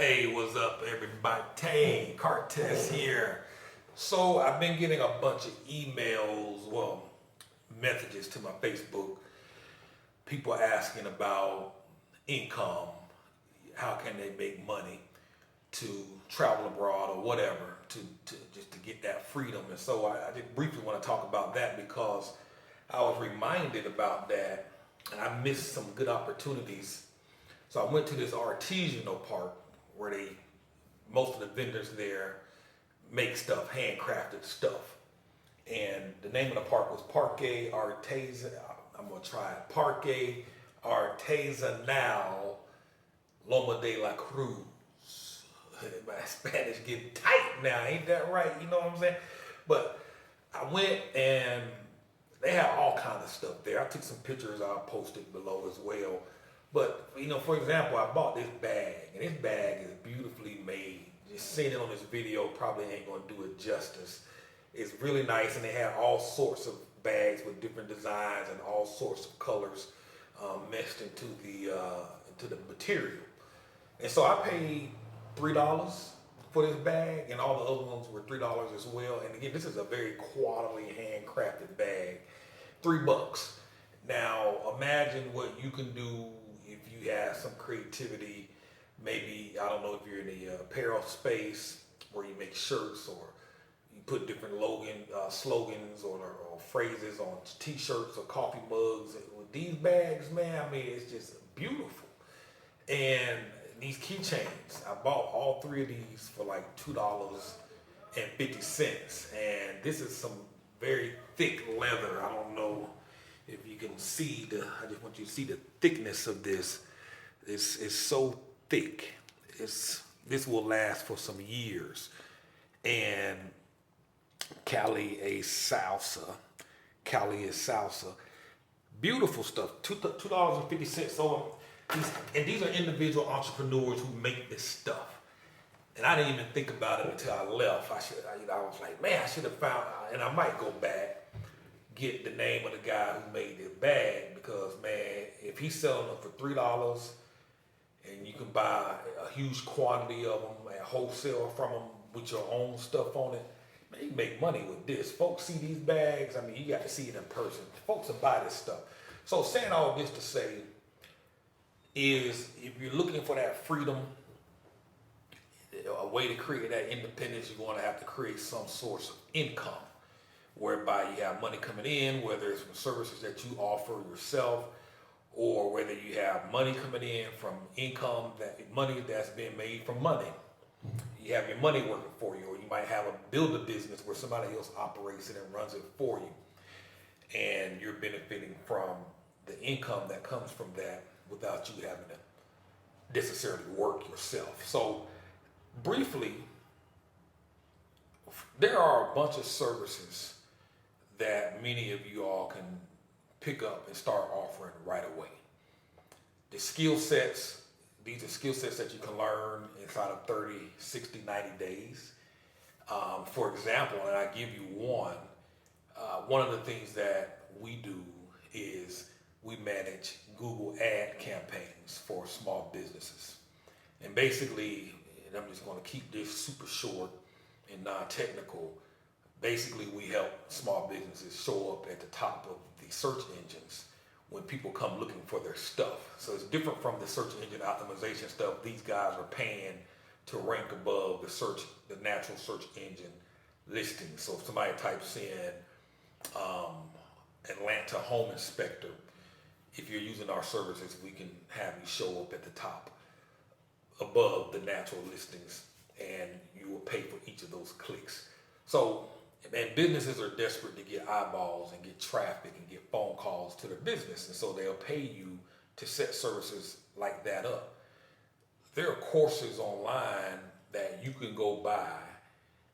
Hey, what's up, everybody? Tay Cartes here. So I've been getting a bunch of emails, well, messages to my Facebook. People asking about income, how can they make money to travel abroad or whatever, to just to get that freedom. And so I just briefly want to talk about that because I was reminded about that, and I missed some good opportunities. So I went to this artisanal park where most of the vendors there make stuff, handcrafted stuff. And the name of the park was Parque Artesan. I'm gonna try it. Parque Artesanal Loma de la Cruz. My Spanish get tight now, ain't that right? You know what I'm saying? But I went and they had all kinds of stuff there. I took some pictures I'll post it below as well. But for example, I bought this bag, and this bag is beautifully made. Just seeing it on this video probably ain't gonna do it justice. It's really nice, and they have all sorts of bags with different designs and all sorts of colors meshed into the material. And so I paid $3 for this bag, and all the other ones were $3 as well. And again, this is a very quality handcrafted bag, $3. Now imagine what you can do if you have some creativity. Maybe, I don't know, if you're in the apparel space where you make shirts, or you put different slogans or phrases on t-shirts or coffee mugs. With these bags, man, I mean, it's just beautiful. And these keychains, I bought all three of these for like $2.50. And this is some very thick leather. I don't know if you can see I just want you to see the thickness of this. It's so thick. This will last for some years. And Cali is salsa. Beautiful stuff. $2.50. So these are individual entrepreneurs who make this stuff. And I didn't even think about it until I left. I was like, man, I should have found, and I might go back, get the name of the guy who made this bag, because man, if he's selling them for $3 and you can buy a huge quantity of them at wholesale from them with your own stuff on it, man, you make money with this. Folks see these bags, I mean, you got to see it in person. Folks will buy this stuff. So saying all this to say is, if you're looking for that freedom, a way to create that independence, you're going to have to create some source of income whereby you have money coming in, whether it's from services that you offer yourself, or whether you have money coming in from money that's being made from money. You have your money working for you, or you might build a business where somebody else operates it and runs it for you, and you're benefiting from the income that comes from that without you having to necessarily work yourself. So briefly, there are a bunch of services that many of you all can pick up and start offering right away. The skill sets, these are skill sets that you can learn inside of 30, 60, 90 days. For example, and I give you one of the things that we do is we manage Google ad campaigns for small businesses. And basically, and I'm just going to keep this super short and non-technical. Basically, we help small businesses show up at the top of the search engines when people come looking for their stuff. So it's different from the search engine optimization stuff. These guys are paying to rank above the natural search engine listings. So if somebody types in Atlanta home inspector, if you're using our services, we can have you show up at the top above the natural listings, and you will pay for each of those clicks. So, and businesses are desperate to get eyeballs and get traffic and get phone calls to their business, and so they'll pay you to set services like that up. There are courses online that you can go buy,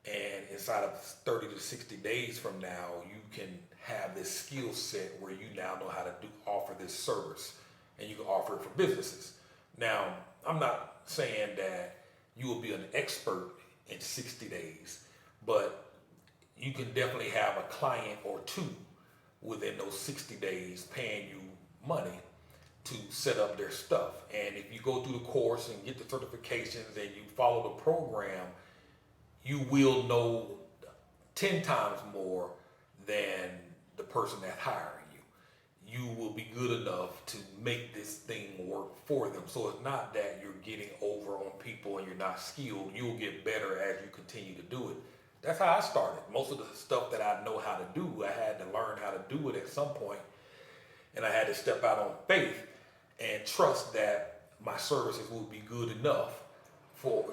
and inside of 30 to 60 days from now, you can have this skill set where you now know how to offer this service, and you can offer it for businesses. Now, I'm not saying that you will be an expert in 60 days, but you can definitely have a client or two within those 60 days paying you money to set up their stuff. And if you go through the course and get the certifications and you follow the program, you will know 10 times more than the person that's hiring you. You will be good enough to make this thing work for them. So it's not that you're getting over on people and you're not skilled. You'll get better as you continue to do it. That's how I started. Most of the stuff that I know how to do, I had to learn how to do it at some point, and I had to step out on faith and trust that my services will be good enough for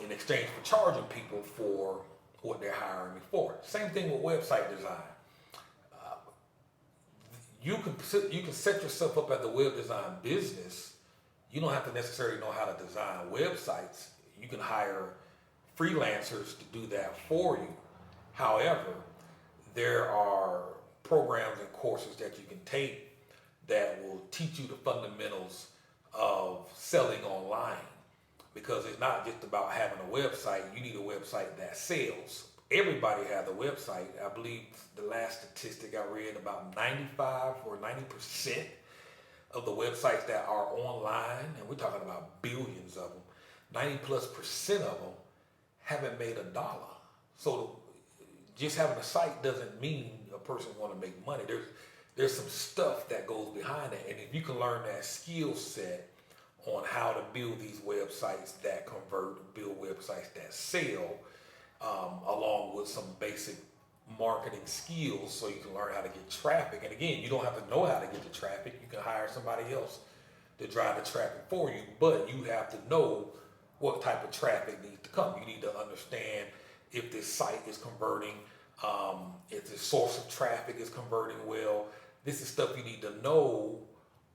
in exchange for charging people for what they're hiring me for. Same thing with website design. You can set yourself up as a web design business. You don't have to necessarily know how to design websites. You can hire freelancers to do that for you. However, there are programs and courses that you can take that will teach you the fundamentals of selling online, because it's not just about having a website. You need a website that sells. Everybody has a website. I believe the last statistic I read, about 95 or 90% of the websites that are online, and we're talking about billions of them, 90+% of them haven't made $1. So just having a site doesn't mean a person want to make money. There's some stuff that goes behind it, and if you can learn that skill set on how to build these websites that convert, build websites that sell, along with some basic marketing skills, so you can learn how to get traffic. And again, you don't have to know how to get the traffic. You can hire somebody else to drive the traffic for you, but you have to know what type of traffic needs to come. You need to understand if this site is converting, if the source of traffic is converting well. This is stuff you need to know,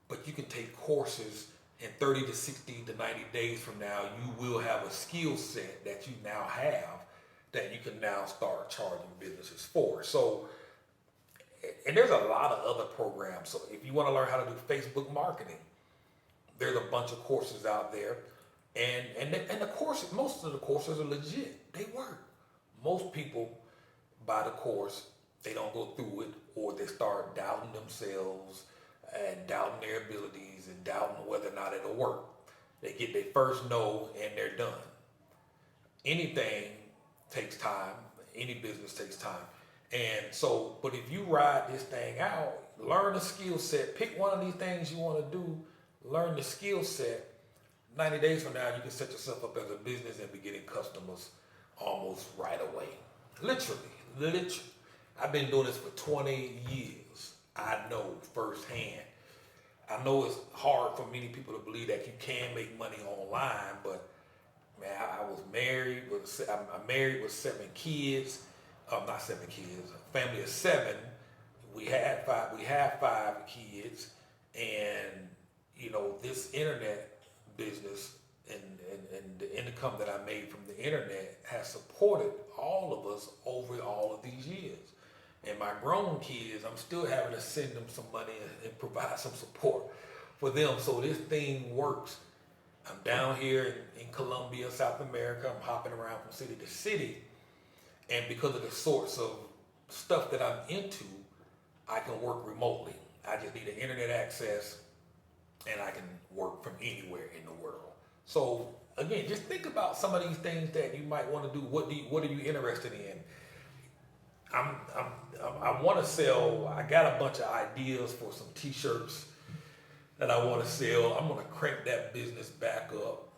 but you can take courses in 30 to 60 to 90 days from now. You will have a skill set that you now have that you can now start charging businesses for. So, and there's a lot of other programs. So if you want to learn how to do Facebook marketing, there's a bunch of courses out there. And the course, most of the courses are legit. They work. Most people buy the course, they don't go through it, or they start doubting themselves and doubting their abilities and doubting whether or not it'll work. They get their first no and they're done. Anything takes time. Any business takes time. And so, but if you ride this thing out, learn a skill set, pick one of these things you want to do, learn the skill set. 90 days from now, you can set yourself up as a business and be getting customers almost right away. Literally. I've been doing this for 20 years. I know firsthand. I know it's hard for many people to believe that you can make money online, but man, I was married I'm married with 7 kids. Not 7 kids, a family of 7. We have 5 kids, and you know, this internet business and the income that I made from the internet has supported all of us over all of these years. And my grown kids, I'm still having to send them some money and provide some support for them. So this thing works. I'm down here in Colombia, South America. I'm hopping around from city to city. And because of the sorts of stuff that I'm into, I can work remotely. I just need an internet access, and I can work from anywhere in the world. So again, just think about some of these things that you might want to do. What are you interested in? I want to sell. I got a bunch of ideas for some t-shirts that I want to sell. I'm going to crank that business back up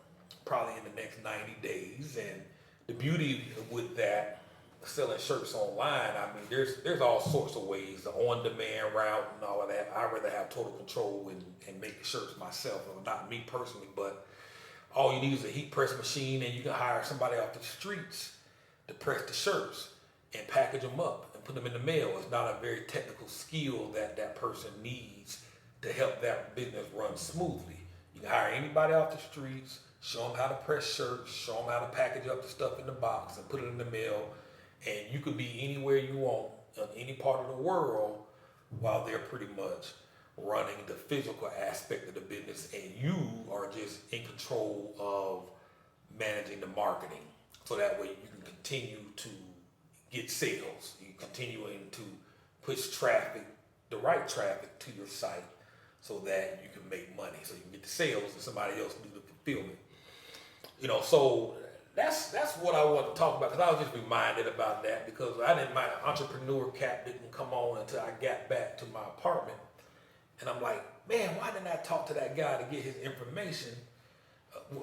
probably in the next 90 days. And the beauty with that, selling shirts online, I mean, there's all sorts of ways, the on-demand route and all of that. I rather have total control and make the shirts myself, or not me personally, but all you need is a heat press machine, and you can hire somebody off the streets to press the shirts and package them up and put them in the mail. It's not a very technical skill that person needs to help that business run smoothly. You can hire anybody off the streets, show them how to press shirts, show them how to package up the stuff in the box and put it in the mail, and you could be anywhere you want in any part of the world while they're pretty much running the physical aspect of the business, and you are just in control of managing the marketing. So that way you can continue to get sales. You're continuing to push traffic, the right traffic to your site, so that you can make money, so you can get the sales and somebody else do the fulfillment. So that's what I want to talk about, because I was just reminded about that, because my entrepreneur cap didn't come on until I got back to my apartment, and I'm like, man, why didn't I talk to that guy to get his information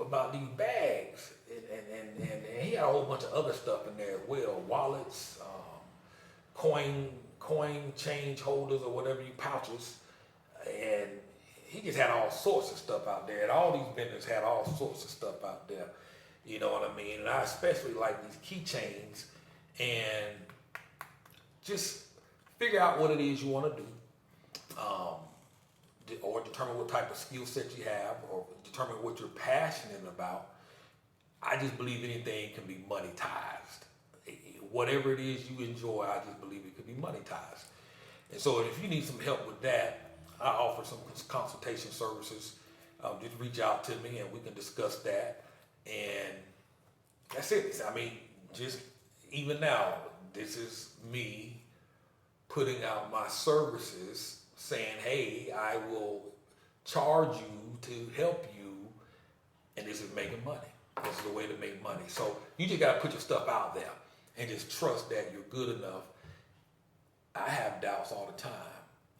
about these bags? And he had a whole bunch of other stuff in there as well, wallets, coin change holders or whatever, you pouches, and he just had all sorts of stuff out there, and all these vendors had all sorts of stuff out there. You know what I mean? And I especially like these keychains, and just figure out what it is you want to do, or determine what type of skill set you have, or determine what you're passionate about. I just believe anything can be monetized. Whatever it is you enjoy, I just believe it could be monetized. And so if you need some help with that, I offer some consultation services. Just reach out to me and we can discuss that. And that's it. I mean, just even now, this is me putting out my services, saying, hey, I will charge you to help you, and this is making money. This is the way to make money. So you just got to put your stuff out there and just trust that you're good enough. I have doubts all the time,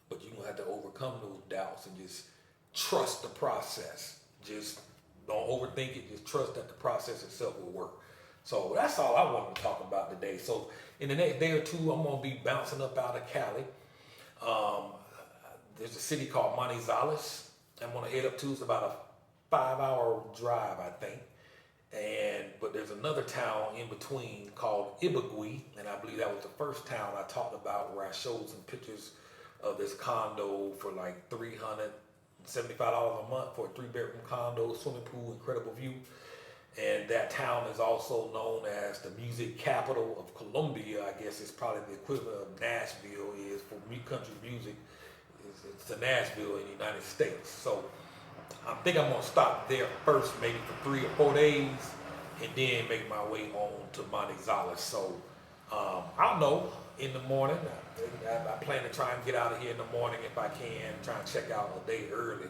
but you're going to have to overcome those doubts and just trust the process. Just don't overthink it. Just trust that the process itself will work. So that's all I wanted to talk about today. So in the next day or two, I'm going to be bouncing up out of Cali. There's a city called Manizales I'm going to head up to. It's about a 5-hour drive, I think. But there's another town in between called Ibagui, and I believe that was the first town I talked about, where I showed some pictures of this condo for like $375 a month for a 3-bedroom condo, swimming pool, incredible view. And that town is also known as the music capital of Colombia. I guess it's probably the equivalent of Nashville is for country music. It's the Nashville in the United States. So I think I'm gonna stop there first, maybe for 3 or 4 days, and then make my way on to Manizales. So I don't know, in the morning, I plan to try and get out of here in the morning if I can, try and check out a day early.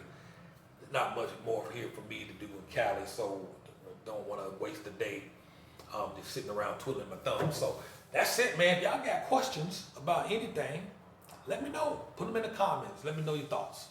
There's not much more here for me to do in Cali, so don't want to waste the day just sitting around twiddling my thumbs. So that's it, man. If y'all got questions about anything, let me know. Put them in the comments. Let me know your thoughts.